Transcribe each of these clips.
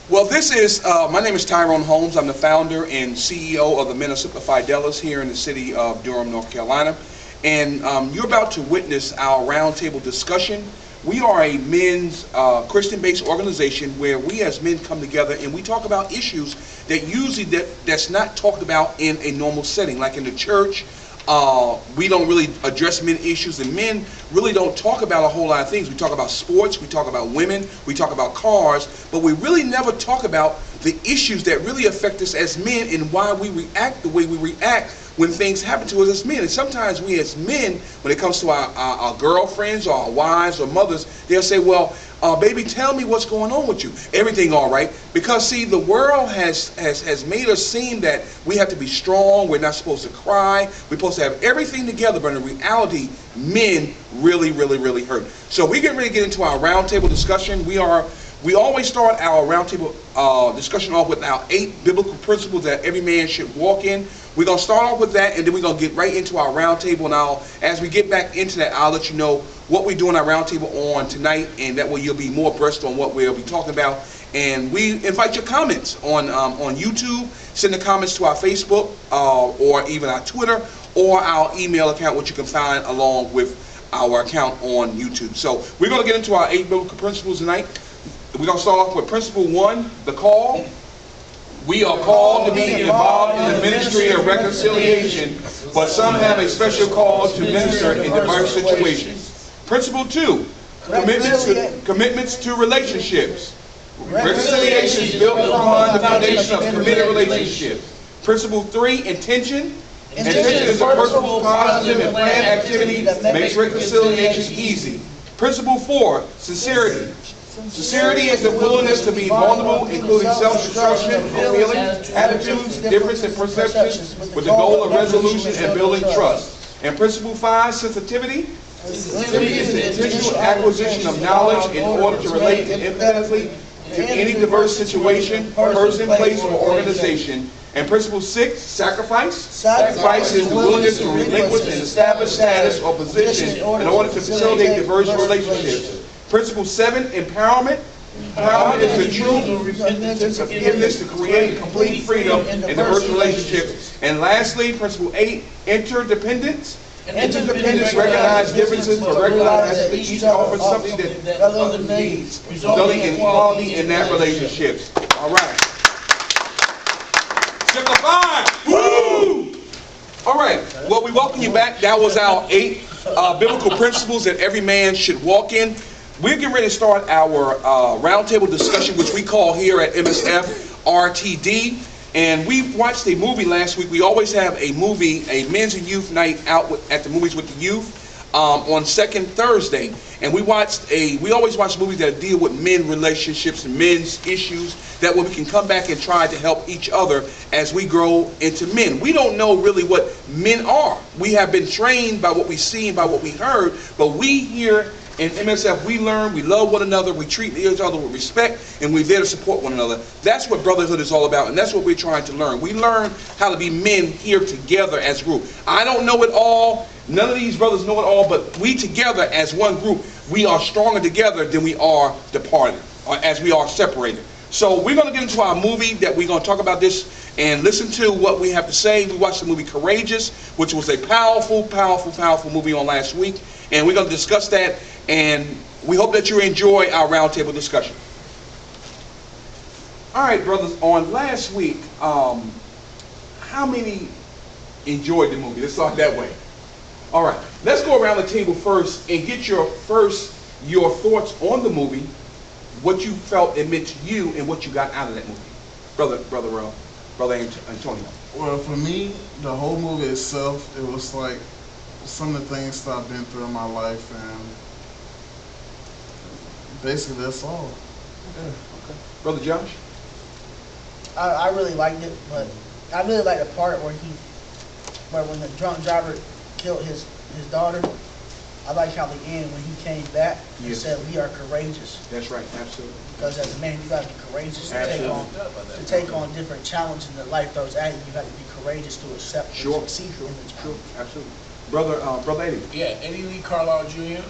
Well, this is, my name is Tyrone Holmes. I'm the founder and CEO of the men of Semper Fidelis here in the city of Durham, North Carolina. And you're about to witness our roundtable discussion. We are a men's Christian-based organization where we as men come together and we talk about issues that usually that's not talked about in a normal setting, like in the church. We don't really address men issues, and men really don't talk about a whole lot of things. We talk about sports, we talk about women, we talk about cars, but we really never talk about the issues that really affect us as men and why we react the way we react when things happen to us as men. And sometimes we as men, when it comes to our girlfriends or our wives or mothers, they'll say, well, baby, tell me what's going on with you. Everything all right? Because see, the world has made us seem that we have to be strong, we're not supposed to cry, we're supposed to have everything together, but in reality, men really hurt. So we're getting ready to get into our roundtable discussion. We always start our roundtable discussion off with our 8 biblical principles that every man should walk in. We're going to start off with that, and then we're going to get right into our roundtable. And as we get back into that, I'll let you know what we're doing our roundtable on tonight, and that way you'll be more abreast on what we'll be talking about. And we invite your comments on YouTube. Send the comments to our Facebook or even our Twitter or our email account, which you can find along with our account on YouTube. So we're going to get into our 8 biblical principles tonight. We're going to start off with principle 1, the call. We are called to be involved in the ministry of reconciliation, but some have a special call to minister in diverse situations. Principle 2, commitments to relationships. Reconciliation is built upon the foundation of committed relationships. Principle 3, intention. Intention is a purposeful, positive, and planned activity that makes reconciliation easy. Principle 4, sincerity. Sincerity is the willingness to be vulnerable, including self-destruction of feelings, attitudes, difference in perceptions, with the goal of resolution and building trust. And principle 5, sensitivity. Sensitivity is the intentional acquisition of knowledge in order to relate empathetically to any diverse situation, person, place, or organization. And principle 6, sacrifice. Sacrifice is the willingness to relinquish an established status or position in order to facilitate diverse relationships. Principle 7, empowerment. Empowerment is the true forgiveness to create complete freedom in diverse relationships. And lastly, principle 8, interdependence. Interdependence recognizes differences but recognizes that each offers something that the other needs, resulting in equality in that relationship. All right. Simplify! Woo! All right. Well, we welcome you back. That was our 8 biblical principles that every man should walk in. We're getting ready to start our roundtable discussion, which we call here at MSF RTD. And we watched a movie last week. We always have a movie, a men's and youth night out at the movies with the youth on second Thursday. And we always watch movies that deal with men relationships and men's issues. That way we can come back and try to help each other as we grow into men. We don't know really what men are. We have been trained by what we see and by what we heard, but we here in MSF, we learn, we love one another, we treat each other with respect, and we're there to support one another. That's what Brotherhood is all about, and that's what we're trying to learn. We learn how to be men here together as a group. I don't know it all. None of these brothers know it all, but we together as one group, we are stronger together than we are departed, or as we are separated. So we're going to get into our movie that we're going to talk about this and listen to what we have to say. We watched the movie Courageous, which was a powerful movie on last week, and we're going to discuss that. And we hope that you enjoy our roundtable discussion. All right, brothers, on last week, how many enjoyed the movie? Let's start that way. All right, let's go around the table first and get your thoughts on the movie, what you felt it meant to you, and what you got out of that movie. Brother Antonio. Well, for me, the whole movie itself, it was like some of the things that I've been through in my life, and basically that's all. Yeah, okay. Brother Josh? I really liked it, but I really liked the part where when the drunk driver killed his daughter. I like how the end when he came back and said, "We are courageous." That's right, absolutely. Because as a man, you got to be courageous to take on different challenges that life throws at you. You got to be courageous to accept and succeed in the challenge. Sure, absolutely. Brother Eddie. Yeah, Eddie Lee Carlisle Jr.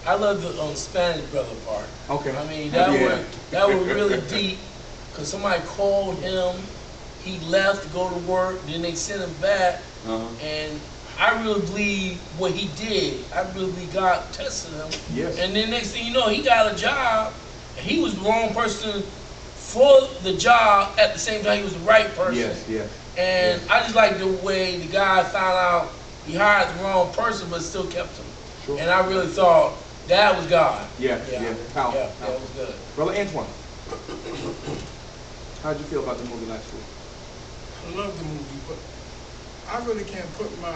I love the Spanish brother part. Okay. I mean, that was really deep because somebody called him, he left to go to work, then they sent him back, and I really believe what he did, I really believe God tested him. Yes. And then next thing you know, he got a job, and he was the wrong person for the job at the same time he was the right person. Yes, yes. And I just like the way the guy found out he hired the wrong person, but still kept him. Sure. And I really thought that was God. Yeah. Powerful. Yeah, that was good. Brother Antoine, how did you feel about the movie last week? I love the movie, but I really can't put my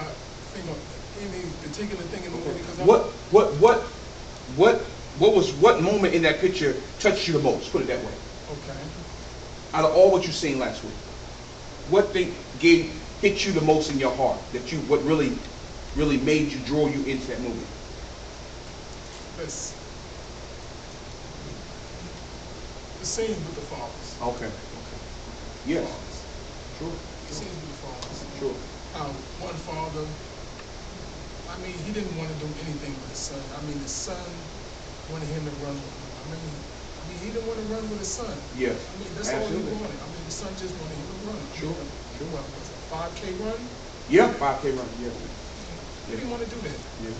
finger on any particular thing in the movie because what moment in that picture touched you the most? Put it that way. Okay. Out of all what you've seen last week, what thing hit you the most in your heart? What really made you draw you into that movie? The scene with the fathers. Okay. Yes. Sure. The scene with the fathers. Sure. One father, I mean, he didn't want to do anything with his son. I mean, the son wanted him to run with him. I mean, he didn't want to run with his son. Yes. I mean, that's Absolutely. all he wanted. I mean, the son just wanted him to run. Sure. What was it, 5K run? Yeah, 5K run. Yeah. He didn't want to do that. Yeah.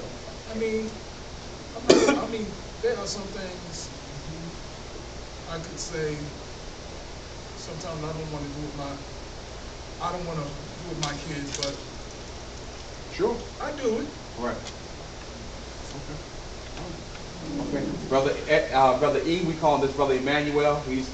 I mean, there are some things I could say. Sometimes I don't want to do with my kids, but Sure. I do it. Right. Okay. Brother E, we call him this brother Emmanuel. He's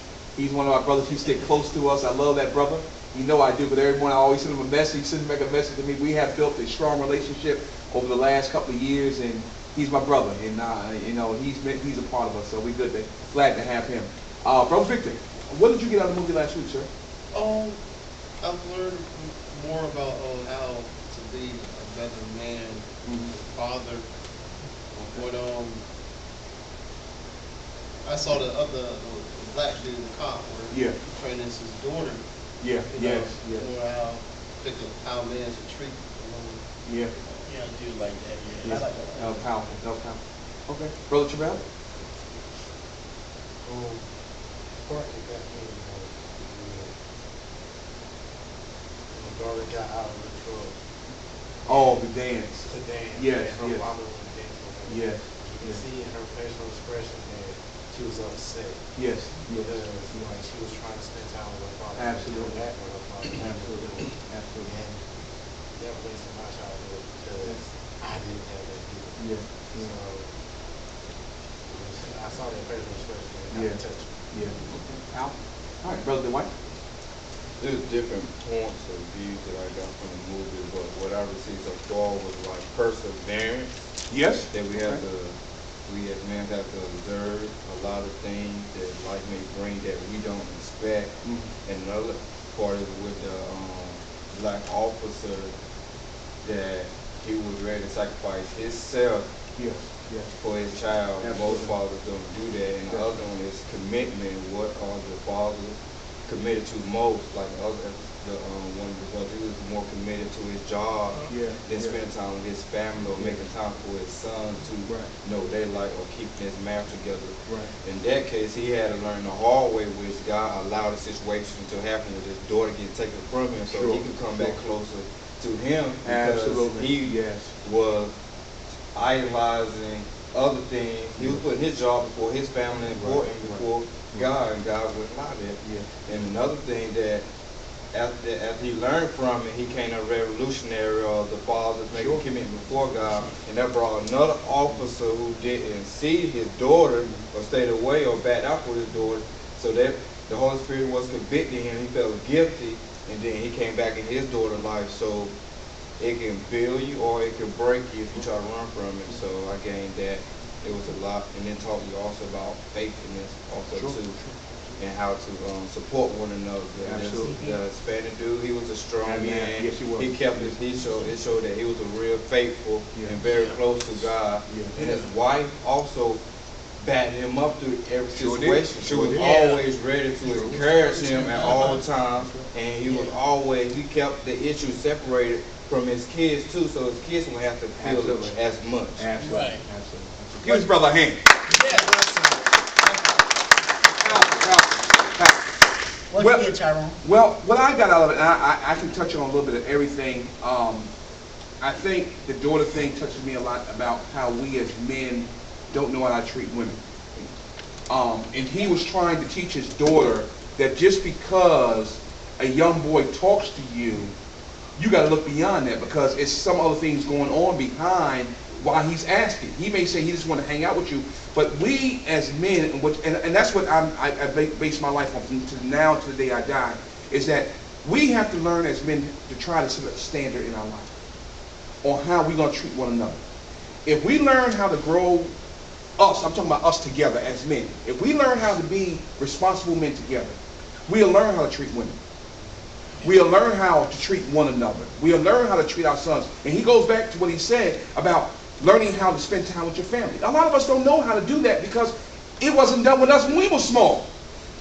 one of our brothers who stick close to us. I love that brother. You know I do, but every morning I always send him a message. He sends back a message to me. We have built a strong relationship over the last couple of years, and he's my brother, and he's a part of us. So we're glad to have him. Brother Victor, what did you get out of the movie last week, sir? I've learned more about how to be a better man, father. What I saw the black dude, the cop, where he training his daughter. Yeah. Yes. Or how men should treat. Yeah. Yeah, I do like that. Yeah. I like that. That was powerful. Okay, Brother Chabal. Part that got me was when my daughter got out of the truck. Oh, the dance. The dance. Yes. Her father was dancing with her. Yes. You can see in her facial expression that she was upset. Yes. Because she was trying to spend time with her father. Absolutely. Back with her father. Absolutely. And that brings to my childhood because I didn't have that feeling. Yeah. So I saw that facial expression and I touched me. Yeah. Al? All right, Brother Dwight. There's different points of view that I got from the movie, but what I received so far was like perseverance. Yes. That we as men have to observe a lot of things that life may bring that we don't expect. And another part is with the black officer that he was ready to sacrifice himself for his child. Most fathers don't do that. And the other one is commitment. What are the fathers committed to most? Like one of the brothers, he was more committed to his job than spending time with his family or making time for his son to know their life or keeping his marriage together. In that case, he had to learn the hard way, which God allowed the situation to happen with his daughter getting taken from him, so he could come back closer to him because he was idolizing other things. He was putting his job before his family important before God, and God wouldn't allow that. And another thing that after he learned from it, he became a revolutionary of the fathers making commitment before God, and that brought another officer who didn't see his daughter or stayed away or backed out with his daughter, so that the Holy Spirit was convicting him. He felt guilty, and then he came back in his daughter's life. So it can build you or it can break you if you try to run from it. So I gained that. It was a lot, and then taught you also about faithfulness also too, and how to support one another. The Hispanic dude, he was a strong man. Yes, he was. He kept his. It showed that he was a real faithful and very close to God. And his wife also backed him up through every situation. She was always ready to encourage him at all times, and he kept the issue separated from his kids too, so his kids won't have to feel it as much. Absolutely. Give his brother a hand. What Well- you get, Tyrone? Well, what I got out of it, and I can touch on a little bit of everything. I think the daughter thing touches me a lot about how we as men don't know how to treat women. And he was trying to teach his daughter that just because a young boy talks to you, you got to look beyond that, because it's some other things going on behind why he's asking. He may say he just want to hang out with you, but we as men, and that's what I base my life on from now to the day I die, is that we have to learn as men to try to set a standard in our life on how we're going to treat one another. If we learn how to grow us, I'm talking about us together as men, if we learn how to be responsible men together, we'll learn how to treat women. We'll learn how to treat one another. We'll learn how to treat our sons. And he goes back to what he said about learning how to spend time with your family. A lot of us don't know how to do that because it wasn't done with us when we were small.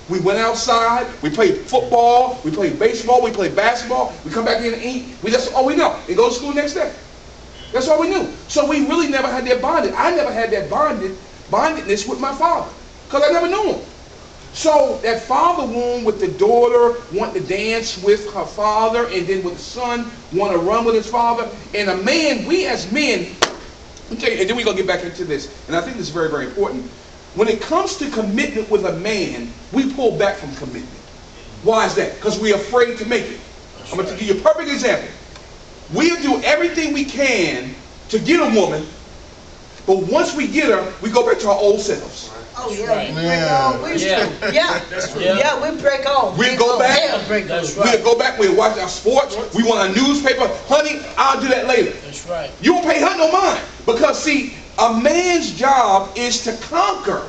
We went outside, we played football, we played baseball, we played basketball, we come back in and eat. That's all we know. And go to school the next day. That's all we knew. So we really never had that bonded. I never had that bondedness with my father because I never knew him. So that father wound with the daughter wanting to dance with her father, and then with the son want to run with his father. And a man, we as men, let me tell you, and then we're going to get back into this, and I think this is very, very important. When it comes to commitment with a man, we pull back from commitment. Why is that? Because we're afraid to make it. I'm going to give you a perfect example. We'll do everything we can to get a woman, but once we get her, we go back to our old selves. Oh yeah, Right. we break on. We used to, That's true. yeah, we break on. We'll go back. Yeah, break on. That's right. We'll go back, we'll watch our sports, we want a newspaper. Honey, I'll do that later. That's right. You won't pay her no mind. Because see, a man's job is to conquer.